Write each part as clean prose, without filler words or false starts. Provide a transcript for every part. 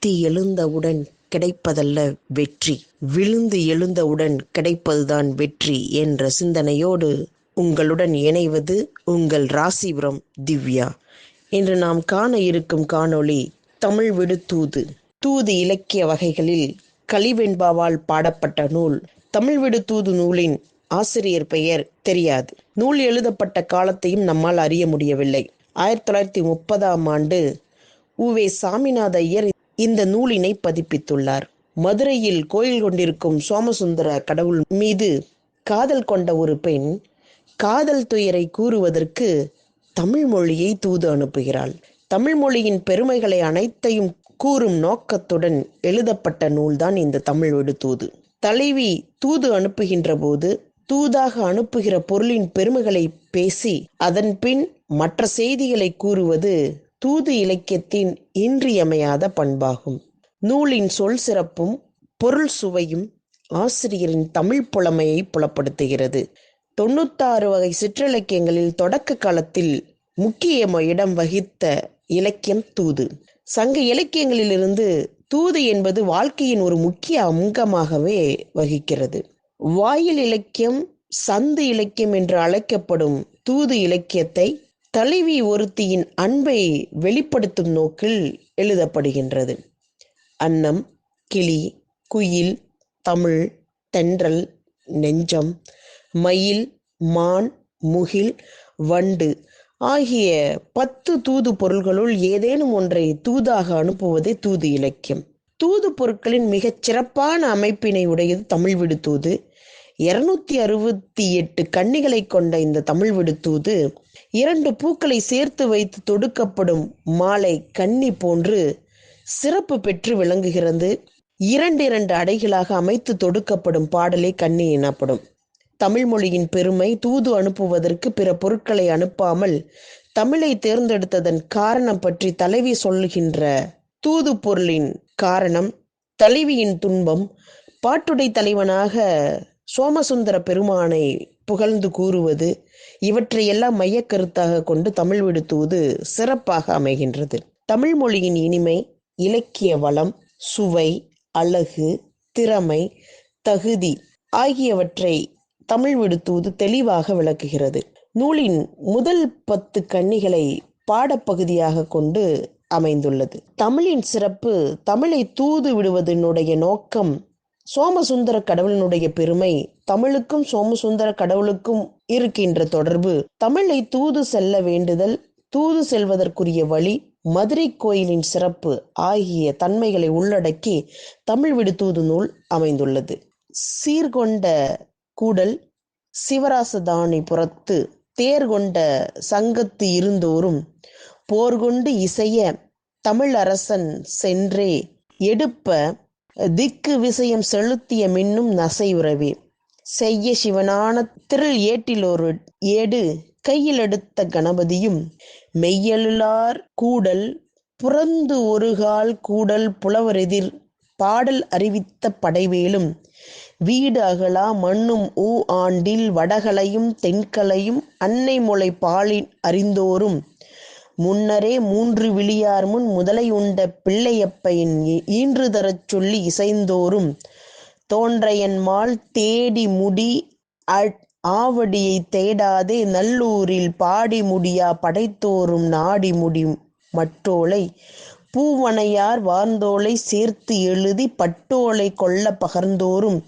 கத்தி எழுந்தவுடன் கிடைப்பதல்ல வெற்றி, விழுந்து எழுந்தவுடன் கிடைப்பதுதான் வெற்றி என்ற சிந்தனையோடு உங்களுடன் இணைவது உங்கள் ராசிபுரம் திவ்யா. இன்று நாம் காண இருக்கும் காணொளி தமிழ் விடு தூது. தூது இலக்கிய வகைகளில் கலிவெண்பாவால் பாடப்பட்ட நூல். தமிழ் விடு தூது நூலின் ஆசிரியர் பெயர் தெரியாது. நூல் எழுதப்பட்ட காலத்தையும் நம்மால் அறிய முடியவில்லை. 1930 உவே சாமிநாத ஐயர் இந்த நூலினை பதிப்பித்துள்ளார். மதுரையில் கோயில் கொண்டிருக்கும் சோமசுந்தர கடவுள் மீது காதல் கொண்ட ஒரு பெண் காதல் துயரை கூறுவதற்கு தமிழ் மொழியை தூது அனுப்புகிறாள். தமிழ் மொழியின் பெருமைகளை அனைத்தையும் கூறும் நோக்கத்துடன் எழுதப்பட்ட நூல்தான் இந்த தமிழ் விடு தூது. தலைவி தூது அனுப்புகின்ற போது தூதாக அனுப்புகிற பொருளின் பெருமைகளை பேசி அதன் பின் மற்ற செய்திகளை கூறுவது தூது இலக்கியத்தின் இன்றியமையாத பண்பாகும். நூலின் சொல் சிறப்பும் பொருள் சுவையும் ஆசிரியரின் தமிழ் புலமையை புலப்படுத்துகிறது. 96 வகை சிற்றிலக்கியங்களில் தொடக்க காலத்தில் முக்கிய இடம் வகித்த இலக்கியம் தூது. சங்க இலக்கியங்களிலிருந்து தூது என்பது வாழ்க்கையின் ஒரு முக்கிய அங்கமாகவே வகிக்கிறது. வாயில் இலக்கியம், சந்து இலக்கியம் என்று அழைக்கப்படும் தூது இலக்கியத்தை தலைவி ஒருத்தியின் அன்பை வெளிப்படுத்தும் நோக்கில் எழுதப்படுகின்றது. அன்னம், கிளி, குயில், தமிழ், தென்றல், நெஞ்சம், மயில், மான், முகில், வண்டு ஆகிய 10 தூது பொருள்களுள் ஏதேனும் ஒன்றை தூதாக அனுப்புவதே தூது இலக்கியம். தூது பொருட்களின் மிகச் சிறப்பான அமைப்பினை உடையது தமிழ் விடு தூது. 268 கன்னிகளை கொண்ட இந்த தமிழ் விடு தூது 2 பூக்களை சேர்த்து வைத்து தொடுக்கப்படும் மாலை கன்னி போன்று சிறப்பு பெற்று விளங்குகிறது. 2 அடைகளாக அமைத்து தொடுக்கப்படும் பாடலே கன்னி எனப்படும். தமிழ் மொழியின் பெருமை தூது அனுப்புவதற்கு பிற பொருட்களை அனுப்பாமல் தமிழை தேர்ந்தெடுத்ததன் காரணம் பற்றி தலைவி சொல்லுகின்ற தூது பொருளின் காரணம் தலைவியின் துன்பம். பாட்டுடை தலைவனாக சோமசுந்தர பெருமானை புகழ்ந்து கூறுவது இவற்றையெல்லாம் மையக்கருத்தாக கொண்டு தமிழ் விடு தூது சிறப்பாக அமைகின்றது. தமிழ் மொழியின் இனிமை, இலக்கிய வளம், சுவை, அழகு, திறமை, தகுதி ஆகியவற்றை தமிழ் விடு தூது தெளிவாக விளக்குகிறது. நூலின் முதல் 10 கன்னிகளை பாடப்பகுதியாக கொண்டு அமைந்துள்ளது. தமிழின் சிறப்பு, தமிழை தூது விடுவதனுடைய நோக்கம், சோமசுந்தர கடவுளினுடைய பெருமை, தமிழுக்கும் சோமசுந்தர கடவுளுக்கும் இருக்கின்ற தொடர்பு, தமிழை தூது செல்ல வேண்டுதல், தூது செல்வதற்குரிய வழி, மதுரை கோயிலின் சிறப்பு ஆகிய தன்மைகளை உள்ளடக்கி தமிழ் விடு தூது நூல் அமைந்துள்ளது. சீர்கொண்ட கூடல் சிவராசதானி புறத்து தேர்கொண்ட சங்கத்து இருந்தோறும் போர்கொண்டு இசைய தமிழ் அரசன் சென்றே எடுப்ப திக்கு விஷயம் செலுத்திய மின்னும் நசையுறவே செய்ய சிவனான திரள் ஏட்டிலொரு ஏடு கையில் எடுத்த கணபதியும் மெய்யலுளார் கூடல் புறந்து ஒருகால் கூடல் புலவரெதிர் பாடல் அறிவித்த படைவேலும் வீடு அகலா மண்ணும் ஆண்டில் வடகலையும் தென்கலையும் அன்னை முளை பாலின் அறிந்தோறும் முன்னரே 3 விழியார் முன் முதலை உண்ட பிள்ளையப்பையின் ஈன்று தரச் சொல்லி இசைந்தோறும் தோன்றையன்மால் தேடி முடி ஆவடியை தேடாதே நல்லூரில் பாடி முடியா படைத்தோறும் நாடி முடி மட்டோலை பூவனையார் வார்ந்தோலை சேர்த்து எழுதி பட்டோலை கொள்ள பகர்ந்தோறும்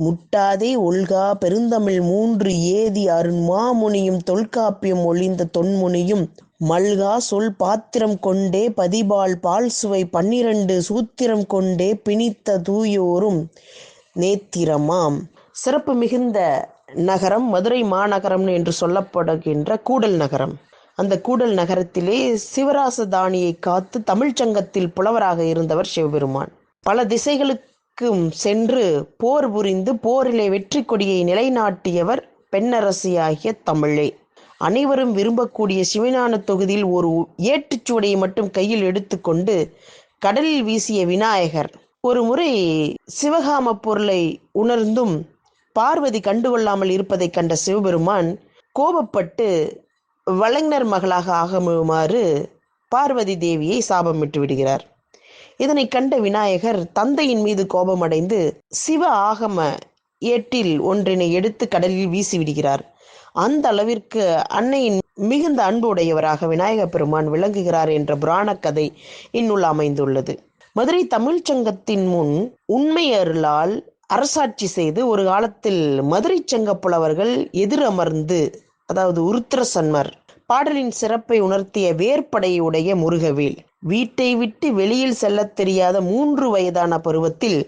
முட்டாதே ஒல்கா பெருந்தமிழ் 3 ஏதி அருண் மாமுனியும் தொல்காப்பியம் ஒளிந்த தொன்முனியும் மல்கா சொல் பாத்திரம் கொண்டே பதிபால் பால் சுவை 12 சூத்திரம் கொண்டே பிணித்த தூயோரும் நேத்திரமாம். சிறப்பு மிகுந்த நகரம் மதுரை மாநகரம் என்று சொல்லப்படுகின்ற கூடல் நகரம். அந்த கூடல் நகரத்திலே சிவராசதானியை காத்து தமிழ்ச்சங்கத்தில் புலவராக இருந்தவர் சிவபெருமான். பல திசைகளுக்கும் சென்று போர் புரிந்து போரிலே வெற்றி கொடியை நிலைநாட்டியவர் பெண்ணரசியாகிய தமிழே. அனைவரும் விரும்பக்கூடிய சிவஞான தொகுதியில் ஒரு ஏட்டுச்சுவடையை மட்டும் கையில் எடுத்துக்கொண்டு கடலில் வீசிய விநாயகர் ஒரு முறை சிவகாம பொருளை உணர்ந்தும் பார்வதி கண்டுகொள்ளாமல் இருப்பதை கண்ட சிவபெருமான் கோபப்பட்டு வளைஞர் மகளாக ஆகுமாறு பார்வதி தேவியை சாபமிட்டு விடுகிறார். இதனை கண்ட விநாயகர் தந்தையின் மீது கோபமடைந்து சிவ ஆகம ஏட்டில் ஒன்றினை எடுத்து கடலில் வீசிவிடுகிறார். அந்த அளவிற்கு அன்னையின் மிகுந்த அன்பு உடையவராக விநாயக பெருமான் விளங்குகிறார் என்ற புராண கதை இந்நூல் அமைந்துள்ளது. மதுரை தமிழ்ச் சங்கத்தின் முன் உண்மை அருளால் அரசாட்சி செய்து ஒரு காலத்தில் மதுரை சங்க புலவர்கள் எதிரமர்ந்து, அதாவது உருத்திரசன்மர் பாடலின் சிறப்பை உணர்த்திய வேற்படையுடைய முருகவேல் வீட்டை விட்டு வெளியில் செல்லத் தெரியாத 3 வயதான பருவத்தில்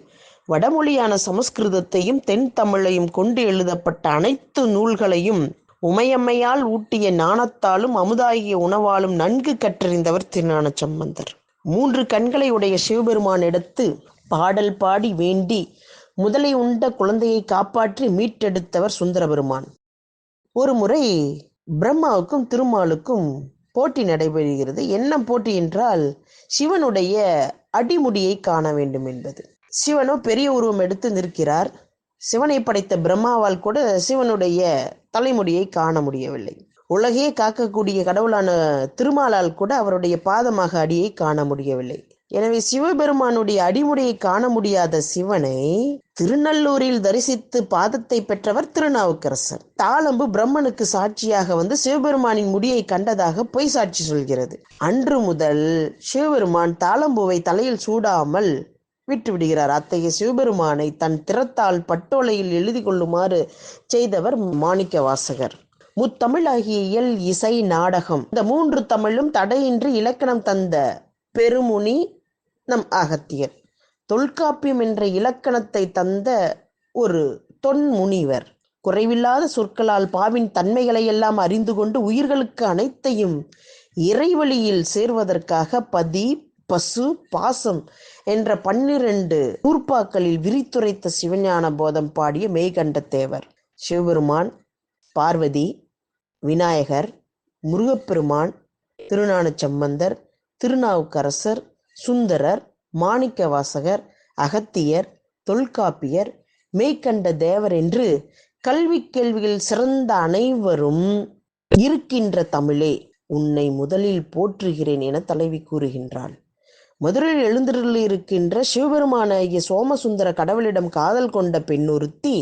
வடமொழியான சமஸ்கிருதத்தையும் தென் தமிழையும் கொண்டு எழுதப்பட்ட அனைத்து நூல்களையும் உமையம்மையால் ஊட்டிய ஞானத்தாலும் அமுதாகிய உணவாலும் நன்கு கற்றறிந்தவர் திருஞான சம்பந்தர். 3 கண்களை உடைய சிவபெருமானிடத்து பாடல் பாடி வேண்டி முதலை உண்ட குழந்தையை காப்பாற்றி மீட்டெடுத்தவர் சுந்தரபெருமான். ஒரு முறை பிரம்மாவுக்கும் திருமாலுக்கும் போட்டி நடைபெறுகிறது. என்ன போட்டி என்றால், சிவனுடைய அடிமுடியை காண வேண்டும் என்பது. சிவனோ பெரிய உருவம் எடுத்து நிற்கிறார். சிவனை படைத்த பிரம்மாவால் கூட சிவனுடைய தலைமுடியை காண முடியவில்லை. உலகையே காக்கக்கூடிய கடவுளான திருமாலால் கூட அவருடைய பாதமாக அடியை காண முடியவில்லை. எனவே சிவபெருமானுடைய அடிமுடியை காண முடியாத சிவனை திருநல்லூரில் தரிசித்து பாதத்தை பெற்றவர் திருநாவுக்கரசர். தாளம்பு பிரம்மனுக்கு சாட்சியாக வந்து சிவபெருமானின் முடியை கண்டதாக பொய் சாட்சி சொல்கிறது. அன்று முதல் சிவபெருமான் தாளம்புவை தலையில் சூடாமல் விட்டு விடுகிறார். அத்தகைய சிவபெருமானை தன் திறத்தால் பட்டோலையில் எழுதி கொள்ளுமாறு செய்தவர் மாணிக்க வாசகர். முத்தமிழாகிய இயல், இசை, நாடகம் இந்த 3 தமிழும் தடையின்றி இலக்கணம் தந்த பெருமுனி நம் அகத்தியர். தொல்காப்பியம் என்ற இலக்கணத்தை தந்த ஒரு தொன்முனிவர். குறைவில்லாத சொற்களால் பாவின் தன்மைகளை எல்லாம் அறிந்து கொண்டு உயிர்களுக்கு அனைத்தையும் இறைவழியில் சேர்வதற்காக பதி, பசு, பாசம் என்ற 12 நூற்பாக்களில் விரித்துரைத்த சிவஞான போதம் பாடிய மெய்கண்ட தேவர். சிவபெருமான், பார்வதி, விநாயகர், முருகப்பெருமான், திருஞான சம்பந்தர், திருநாவுக்கரசர், சுந்தரர், மாணிக்க வாசகர், அகத்தியர், தொல்காப்பியர், மெய்கண்ட தேவர் என்று கல்வி கேள்வியில் சிறந்த அனைவரும் இருக்கின்ற தமிழே உன்னை முதலில் போற்றுகிறேன் என தலைவி கூறுகின்றாள். மதுரையில் எழுந்தருளியிருக்கின்ற சிவபெருமானாகிய சோமசுந்தர கடவுளிடம் காதல் கொண்ட பெண்ணொருத்தி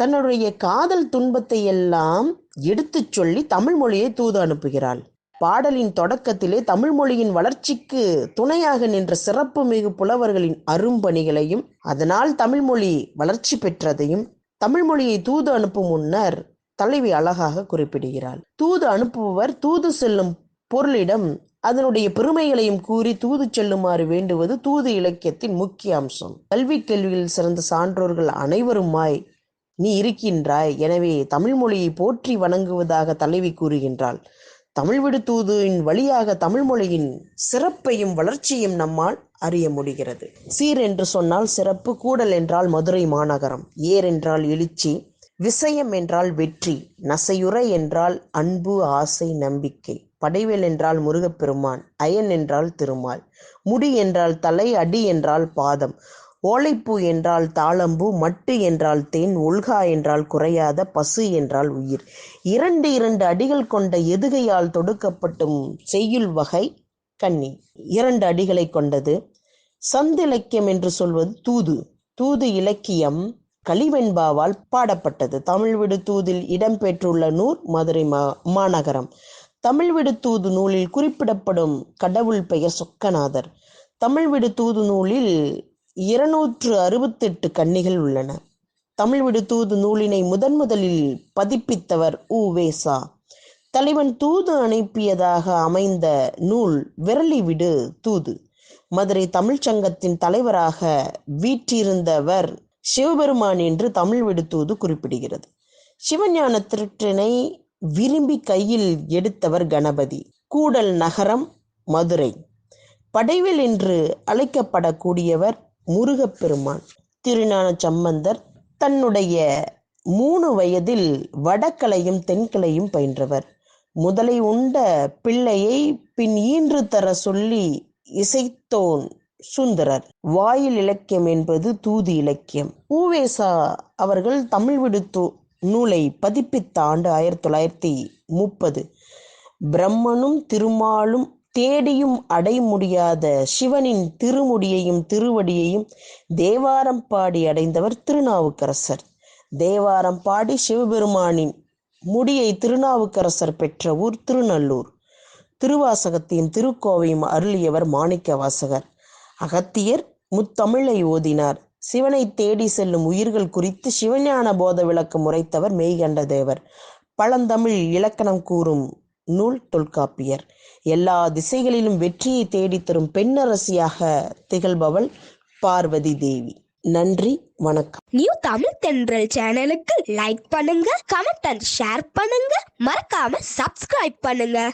தன்னுடைய காதல் துன்பத்தை எல்லாம் எடுத்துச் சொல்லி தமிழ் மொழியை தூது அனுப்புகிறாள். பாடலின் தொடக்கத்திலே தமிழ் மொழியின் வளர்ச்சிக்கு துணையாக நின்ற சிறப்பு மிகு புலவர்களின் அரும்பணிகளையும் அதனால் தமிழ் மொழி வளர்ச்சி பெற்றதையும் தமிழ் மொழியை தூது அனுப்பும் முன்னர் தலைவி அழகாக குறிப்பிடுகிறாள். தூது அனுப்புபவர் தூது செல்லும் பொருளிடம் அதனுடைய பெருமைகளையும் கூறி தூது செல்லுமாறு வேண்டுவது தூது இலக்கியத்தின் முக்கிய அம்சம். கல்வி கேள்வியில் சிறந்த சான்றோர்கள் அனைவருமாய் நீ இருக்கின்றாய். எனவே தமிழ் மொழியை போற்றி வணங்குவதாக தலைவி கூறுகின்றாள். தமிழ் விடு தூதின் வழியாக தமிழ் மொழியின் சிறப்பையும் வளர்ச்சியும் நம்மால் அறிய முடிகிறது. சீர் என்று சொன்னால் சிறப்பு, கூடல் என்றால் மதுரை மாநகரம், ஏர் என்றால் எழுச்சி, விசயம் என்றால் வெற்றி, நசையுறை என்றால் அன்பு, ஆசை, நம்பிக்கை, படைவேல் என்றால் முருகப்பெருமான், அயன் என்றால் திருமால், முடி என்றால் தலை, அடி என்றால் பாதம், ஓலைப்பூ என்றால் தாளம்பூ, மட்டு என்றால் தேன், ஒல்கா என்றால் குறையாத, பசு என்றால் உயிர். 2 அடிகள் கொண்ட எதுகையால் தொடுக்கப்பட்டும் செய்யுள் வகை கன்னி 2 அடிகளை கொண்டது. சந்திலக்கியம் என்று சொல்வது தூது. தூது இலக்கியம் கலிவெண்பாவால் பாடப்பட்டது. தமிழ் விடு தூதில் இடம்பெற்றுள்ள நூல் மதுரை மாநகரம். தமிழ் விடு தூது நூலில் குறிப்பிடப்படும் கடவுள் பெயர் சொக்கநாதர். தமிழ் விடு தூது நூலில் 268 கன்னிகள் உள்ளன. தமிழ் விடு தூது நூலினை முதலில் பதிப்பித்தவர் உ.வே.சா. தலைவன் தூது அனுப்பியதாக அமைந்த நூல் விரலி விடு தூது. மதுரை தமிழ்ச்சங்கத்தின் தலைவராக வீற்றிருந்தவர் சிவபெருமான் என்று தமிழ் விடு தூது குறிப்பிடுகிறது. சிவஞான திருட்டினை விரும்பி கையில் எடுத்தவர் கணபதி. கூடல் நகரம் மதுரை. படைவேல் என்று அழைக்கப்படக்கூடியவர் முருகப்பெருமான். திருஞான சம்பந்தர் தன்னுடைய 3 வயதில் வடக்கலையும் தென்கலையும் பயின்றவர். முதலை உண்ட பிள்ளையை பின் ஈன்று தர சொல்லி இசைத்தோன் சுந்தரர். வாயில் இலக்கியம் என்பது தூது இலக்கியம். உ.வே.சா அவர்கள் தமிழ் விடு நூலை பதிப்பித்த ஆண்டு 1930. பிரம்மனும் திருமாலும் தேடியும் அடை முடியாத சிவனின் திருமுடியையும் திருவடியையும் தேவாரம் பாடி அடைந்தவர் திருநாவுக்கரசர். தேவாரம் பாடி சிவபெருமானின் முடியை திருநாவுக்கரசர் பெற்ற ஊர் திருநல்லூர். திருவாசகத்தையும் திருக்கோவையும் அருளியவர் மாணிக்க வாசகர். அகத்தியர் முத்தமிழை ஓதினார். சிவனை தேடி செல்லும் உயிர்கள் குறித்து சிவஞான போத விளக்கம் உரைத்தவர் மெய்கண்ட தேவர். பழந்தமிழ் இலக்கணம் கூறும் நூல் தொல்காப்பியர். எல்லா திசைகளிலும் வெற்றியை தேடித்தரும் பெண்ணரசியாக திகழ்பவள் பார்வதி தேவி. நன்றி, வணக்கம். நியூ தமிழ் தென்றல் சேனலுக்கு லைக் பண்ணுங்க, கமெண்ட் அண்ட் ஷேர் பண்ணுங்க, மறக்காம சப்ஸ்கிரைப் பண்ணுங்க.